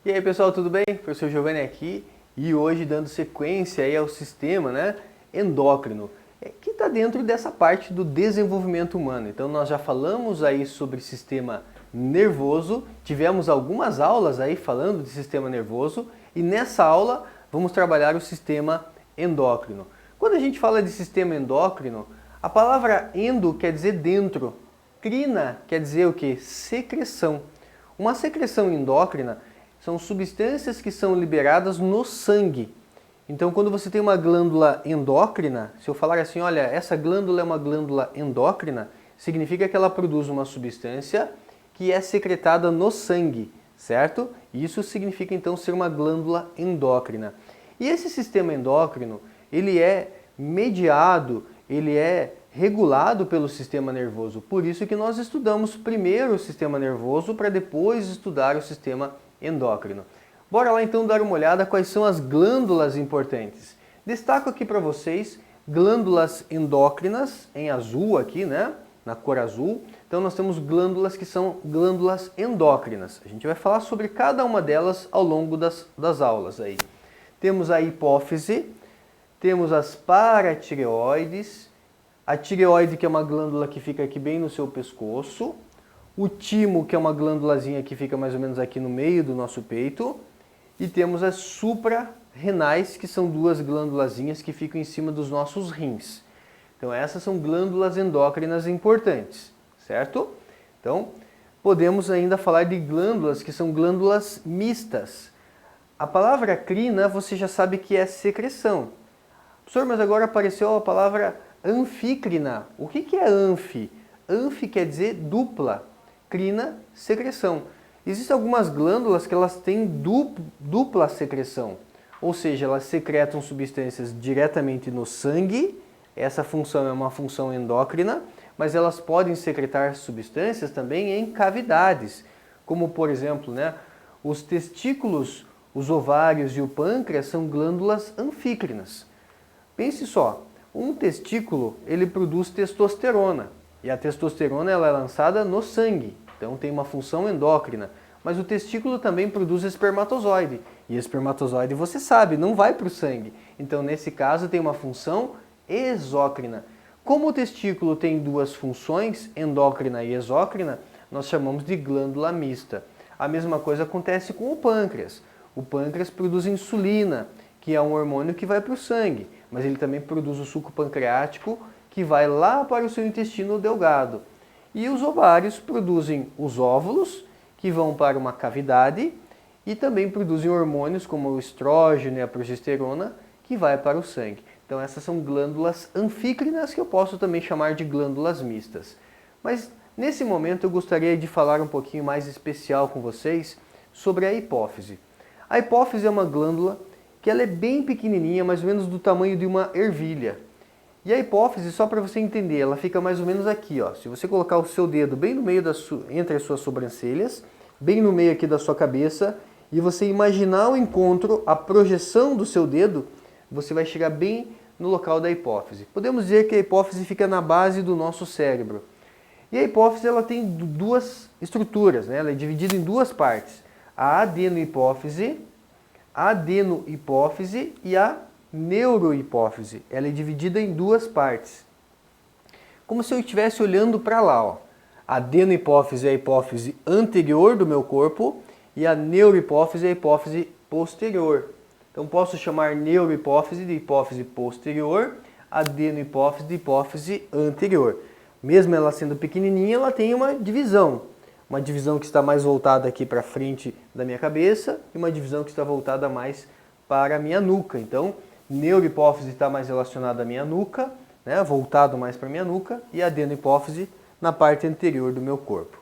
E aí pessoal, tudo bem? Professor Giovanni aqui e hoje dando sequência aí ao sistema endócrino, que está dentro dessa parte do desenvolvimento humano. Então nós já falamos aí sobre sistema nervoso, tivemos algumas aulas aí falando de sistema nervoso e nessa aula vamos trabalhar o sistema endócrino. Quando a gente fala de sistema endócrino, a palavra endo quer dizer dentro, crina quer dizer o que? Secreção. Uma secreção endócrina são substâncias que são liberadas no sangue. Então, quando você tem uma glândula endócrina, se eu falar assim, olha, essa glândula é uma glândula endócrina, significa que ela produz uma substância que é secretada no sangue, certo? Isso significa, então, ser uma glândula endócrina. E esse sistema endócrino, ele é mediado, ele é regulado pelo sistema nervoso. Por isso que nós estudamos primeiro o sistema nervoso para depois estudar o sistema endócrino. Bora lá então dar uma olhada quais são as glândulas importantes. Destaco aqui para vocês glândulas endócrinas, em azul aqui, né? Na cor azul. Então nós temos glândulas que são glândulas endócrinas. A gente vai falar sobre cada uma delas ao longo das aulas aí. Temos a hipófise, temos as paratireoides, a tireoide, que é uma glândula que fica aqui bem no seu pescoço, o timo, que é uma glândulazinha que fica mais ou menos aqui no meio do nosso peito, e temos as suprarrenais, que são duas glândulazinhas que ficam em cima dos nossos rins. Então essas são glândulas endócrinas importantes, certo? Então podemos ainda falar de glândulas que são glândulas mistas. A palavra crina você já sabe que é secreção. Professor, mas agora apareceu a palavra anfícrina. O que é anfi? Anfi quer dizer dupla, crina, secreção. Existem algumas glândulas que elas têm dupla secreção, ou seja, elas secretam substâncias diretamente no sangue, essa função é uma função endócrina, mas elas podem secretar substâncias também em cavidades, como por exemplo, os testículos, os ovários e o pâncreas são glândulas anfícrinas. Pense só, um testículo ele produz testosterona e a testosterona ela é lançada no sangue, então tem uma função endócrina. Mas o testículo também produz espermatozoide e espermatozoide você sabe, não vai para o sangue. Então nesse caso tem uma função exócrina. Como o testículo tem duas funções, endócrina e exócrina, nós chamamos de glândula mista. A mesma coisa acontece com o pâncreas. O pâncreas produz insulina, que é um hormônio que vai para o sangue, mas ele também produz o suco pancreático, que vai lá para o seu intestino delgado. E os ovários produzem os óvulos, que vão para uma cavidade, e também produzem hormônios como o estrógeno e a progesterona, que vai para o sangue. Então essas são glândulas anfícrinas, que eu posso também chamar de glândulas mistas. Mas nesse momento eu gostaria de falar um pouquinho mais especial com vocês sobre a hipófise. A hipófise é uma glândula que ela é bem pequenininha, mais ou menos do tamanho de uma ervilha. E a hipófise, só para você entender, ela fica mais ou menos aqui, ó. Se você colocar o seu dedo bem no meio entre as suas sobrancelhas, bem no meio aqui da sua cabeça, e você imaginar o encontro, a projeção do seu dedo, você vai chegar bem no local da hipófise. Podemos dizer que a hipófise fica na base do nosso cérebro. E a hipófise ela tem duas estruturas, Ela é dividida em duas partes. A adenohipófise e a neurohipófise. Ela é dividida em duas partes. Como se eu estivesse olhando para lá, ó. A adenohipófise é a hipófise anterior do meu corpo e a neurohipófise é a hipófise posterior. Então posso chamar neurohipófise de hipófise posterior, adenohipófise de hipófise anterior. Mesmo ela sendo pequenininha, ela tem uma divisão que está mais voltada aqui para frente da minha cabeça e uma divisão que está voltada mais para a minha nuca. Então, neurohipófise está mais relacionada à minha nuca, voltado mais para a minha nuca, e a adenohipófise na parte anterior do meu corpo.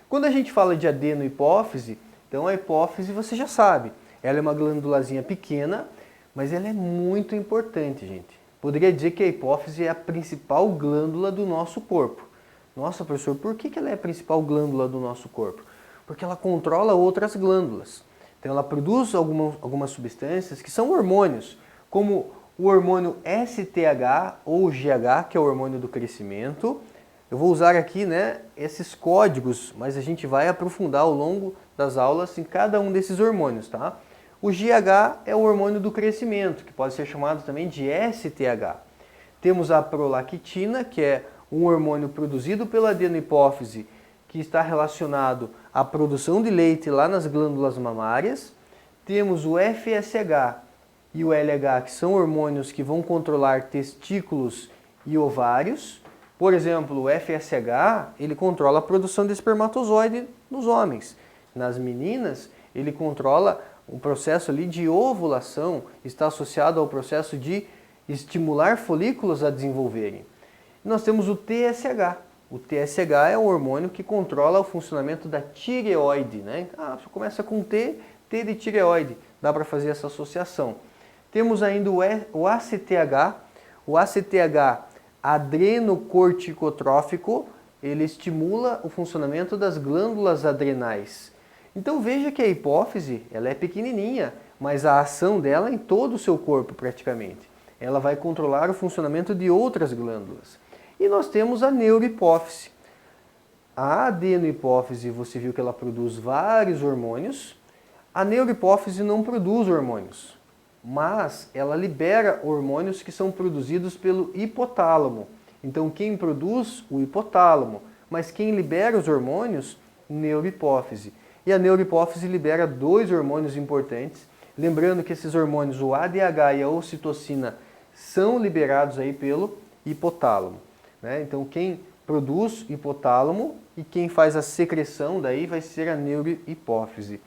Quando a gente fala de adenohipófise, então a hipófise você já sabe, ela é uma glândulazinha pequena, mas ela é muito importante, gente. Poderia dizer que a hipófise é a principal glândula do nosso corpo. Nossa, professor, por que ela é a principal glândula do nosso corpo? Porque ela controla outras glândulas. Então ela produz algumas substâncias que são hormônios, como o hormônio STH ou GH, que é o hormônio do crescimento, Eu vou usar aqui, né, esses códigos, mas a gente vai aprofundar ao longo das aulas em cada um desses hormônios, tá? O GH é o hormônio do crescimento, que pode ser chamado também de STH. Temos a prolactina, que é um hormônio produzido pela adenohipófise, que está relacionado à produção de leite lá nas glândulas mamárias. Temos o FSH e o LH, que são hormônios que vão controlar testículos e ovários. Por exemplo, o FSH, ele controla a produção de espermatozoide nos homens. Nas meninas, ele controla o processo ali de ovulação, está associado ao processo de estimular folículos a desenvolverem. Nós temos o TSH. O TSH é um hormônio que controla o funcionamento da tireoide, né? Começa com T, T de tireoide, dá para fazer essa associação. Temos ainda o ACTH. O ACTH adrenocorticotrófico, ele estimula o funcionamento das glândulas adrenais. Então veja que a hipófise, ela é pequenininha, mas a ação dela é em todo o seu corpo praticamente. Ela vai controlar o funcionamento de outras glândulas. E nós temos a neurohipófise. A adenohipófise, você viu que ela produz vários hormônios. A neurohipófise não produz hormônios, mas ela libera hormônios que são produzidos pelo hipotálamo. Então quem produz? O hipotálamo. Mas quem libera os hormônios? Neurohipófise. E a neurohipófise libera dois hormônios importantes. Lembrando que esses hormônios, o ADH e a ocitocina, são liberados aí pelo hipotálamo, né? Então quem produz hipotálamo e quem faz a secreção daí vai ser a neurohipófise.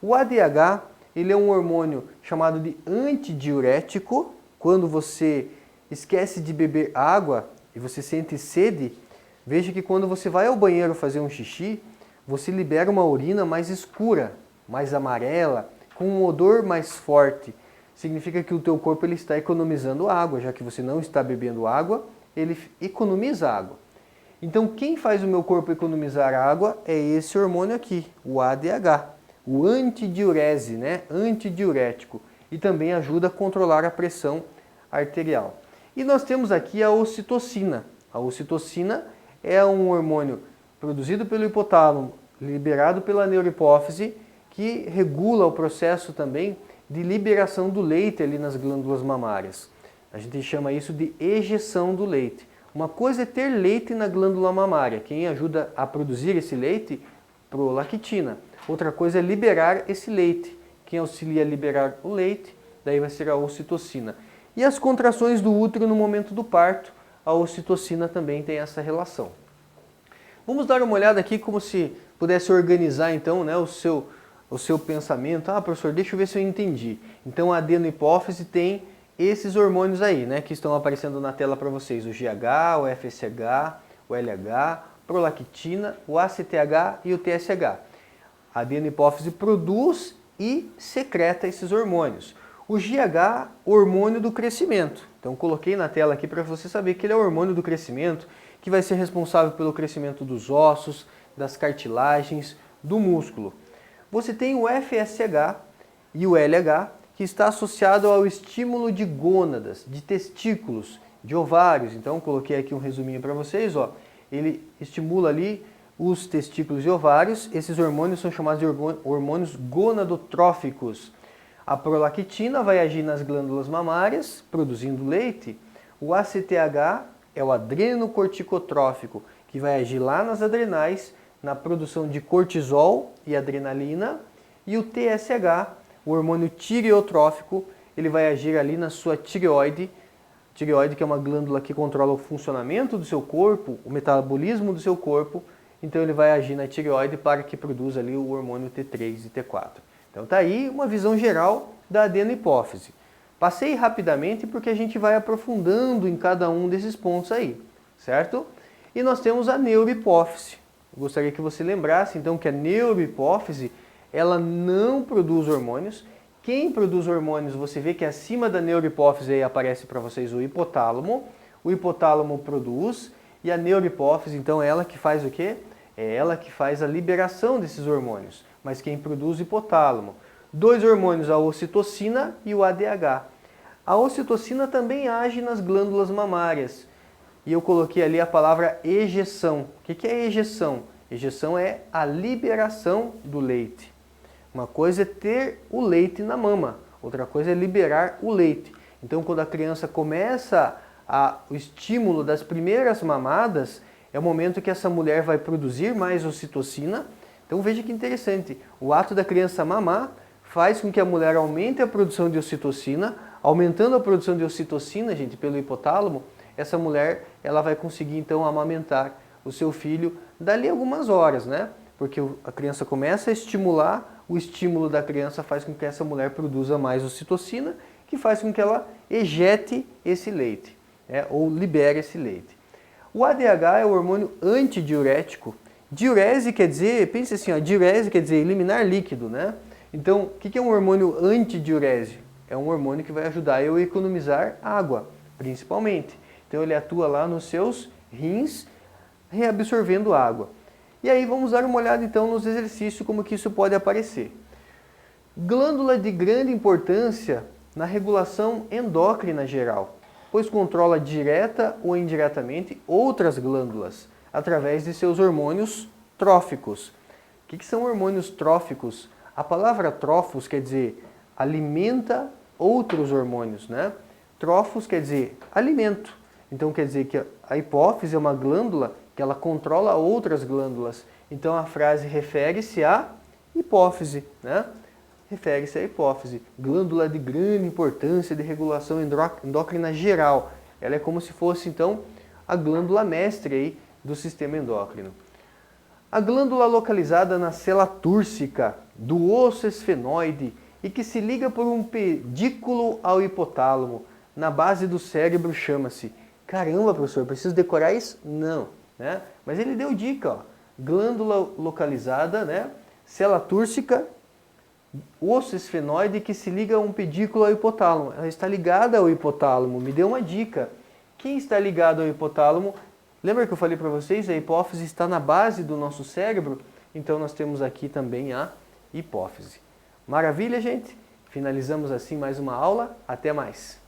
O ADH, ele é um hormônio chamado de antidiurético. Quando você esquece de beber água e você sente sede, veja que quando você vai ao banheiro fazer um xixi, você libera uma urina mais escura, mais amarela, com um odor mais forte. Significa que o teu corpo ele está economizando água, já que você não está bebendo água, ele economiza água. Então quem faz o meu corpo economizar água é esse hormônio aqui, o ADH, o antidiurese, né? Antidiurético, e também ajuda a controlar a pressão arterial. E nós temos aqui a ocitocina. A ocitocina é um hormônio produzido pelo hipotálamo, liberado pela neurohipófise, que regula o processo também de liberação do leite ali nas glândulas mamárias. A gente chama isso de ejeção do leite. Uma coisa é ter leite na glândula mamária. Quem ajuda a produzir esse leite? Prolactina. Outra coisa é liberar esse leite. Quem auxilia a liberar o leite, daí vai ser a ocitocina. E as contrações do útero no momento do parto, a ocitocina também tem essa relação. Vamos dar uma olhada aqui como se pudesse organizar então, né, o seu pensamento. Professor, deixa eu ver se eu entendi. Então a adenohipófise tem esses hormônios aí, né, que estão aparecendo na tela para vocês. O GH, o FSH, o LH, prolactina, o ACTH e o TSH. A adenohipófise produz e secreta esses hormônios. O GH, hormônio do crescimento. Então coloquei na tela aqui para você saber que ele é o hormônio do crescimento, que vai ser responsável pelo crescimento dos ossos, das cartilagens, do músculo. Você tem o FSH e o LH, que está associado ao estímulo de gônadas, de testículos, de ovários. Então coloquei aqui um resuminho para vocês, ó. Ele estimula ali os testículos e ovários. Esses hormônios são chamados de hormônios gonadotróficos. A prolactina vai agir nas glândulas mamárias, produzindo leite. O ACTH é o adrenocorticotrófico, que vai agir lá nas adrenais, na produção de cortisol e adrenalina. E o TSH, o hormônio tireotrófico, ele vai agir ali na sua tireoide. Tireoide, que é uma glândula que controla o funcionamento do seu corpo, o metabolismo do seu corpo. Então ele vai agir na tireoide para que produza ali o hormônio T3 e T4. Então tá aí uma visão geral da adenohipófise. Passei rapidamente porque a gente vai aprofundando em cada um desses pontos aí, certo? E nós temos a neurohipófise. Eu gostaria que você lembrasse então que a neurohipófise, ela não produz hormônios. Quem produz hormônios, você vê que acima da neurohipófise aí aparece para vocês o hipotálamo. O hipotálamo produz e a neurohipófise, então, é ela que faz o quê? É ela que faz a liberação desses hormônios. Mas quem produz o hipotálamo. Dois hormônios, a ocitocina e o ADH. A ocitocina também age nas glândulas mamárias. e eu coloquei ali a palavra ejeção. O que é ejeção? Ejeção é a liberação do leite. Uma coisa é ter o leite na mama, outra coisa é liberar o leite. Então, quando a criança começa o estímulo das primeiras mamadas, é o momento que essa mulher vai produzir mais ocitocina. Então, veja que interessante, o ato da criança mamar faz com que a mulher aumente a produção de ocitocina. Aumentando a produção de ocitocina, gente, pelo hipotálamo, essa mulher ela vai conseguir então amamentar o seu filho dali a algumas horas, né? Porque a criança começa a estimular, o estímulo da criança faz com que essa mulher produza mais ocitocina, que faz com que ela ejete esse leite, né? Ou libere esse leite. O ADH é o hormônio antidiurético. Diurese quer dizer, pense assim, ó, diurese quer dizer eliminar líquido, né? Então, o que é um hormônio antidiurese? É um hormônio que vai ajudar eu a economizar água, principalmente. Então ele atua lá nos seus rins, reabsorvendo água. E aí vamos dar uma olhada então nos exercícios, como que isso pode aparecer. Glândula de grande importância na regulação endócrina geral, pois controla direta ou indiretamente outras glândulas, através de seus hormônios tróficos. O que são hormônios tróficos? A palavra trófos quer dizer alimenta outros hormônios, né? Trófos quer dizer alimento. Então quer dizer que a hipófise é uma glândula que ela controla outras glândulas. Então a frase refere-se à hipófise, né? Refere-se à hipófise, glândula de grande importância de regulação endócrina geral. Ela é como se fosse então a glândula mestre aí do sistema endócrino. A glândula localizada na célula túrcica do osso esfenoide e que se liga por um pedículo ao hipotálamo, na base do cérebro, chama-se. Caramba, professor, preciso decorar isso? Não, né? Mas ele deu dica, ó. Glândula localizada, né? Célula túrcica, osso esfenoide que se liga a um pedículo ao hipotálamo. Ela está ligada ao hipotálamo, me deu uma dica. Quem está ligado ao hipotálamo? Lembra que eu falei para vocês? A hipófise está na base do nosso cérebro, então nós temos aqui também a hipófise. Maravilha, gente? Finalizamos assim mais uma aula. Até mais!